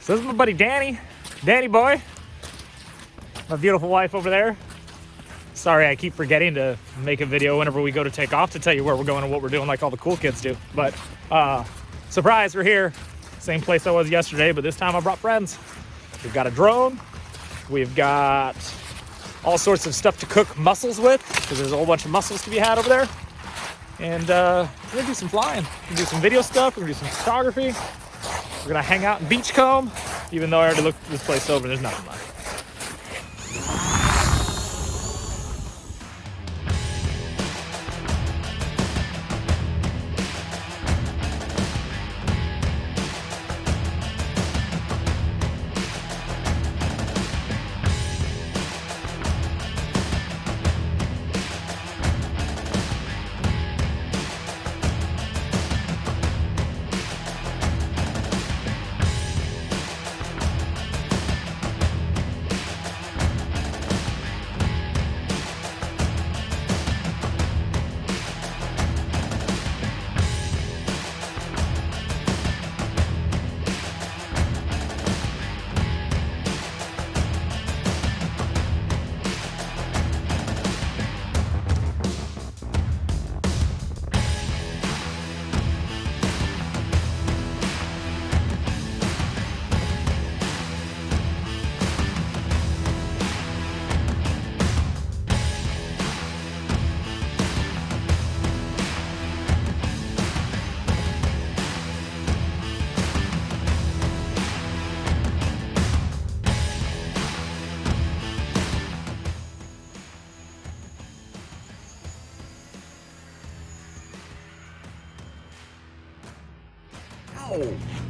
So this is my buddy Danny. Danny boy. My beautiful wife over there. Sorry, I keep forgetting to make a video whenever we go to take off to tell you where we're going and what we're doing like all the cool kids do. But surprise, we're here. Same place I was yesterday, but this time I brought friends. We've got a drone. We've got all sorts of stuff to cook mussels with, because there's a whole bunch of mussels to be had over there. And we're gonna do some flying. We're gonna do some video stuff. We're gonna do some photography. We're gonna hang out in Beachcomb, even though I already looked this place over and there's nothing left.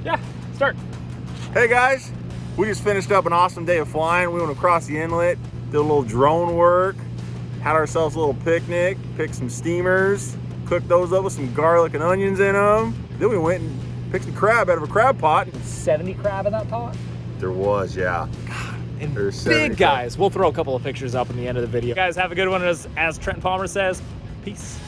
Yeah, start. Hey guys, we just finished up an awesome day of flying. We went across the inlet, did a little drone work, had ourselves a little picnic, picked some steamers, cooked those up with some garlic and onions in them. Then we went and picked some crab out of a crab pot. 70 crab in that pot? There was, yeah. And There's big guys. We'll throw a couple of pictures up in the end of the video. Guys, have a good one. As Trent Palmer says, peace.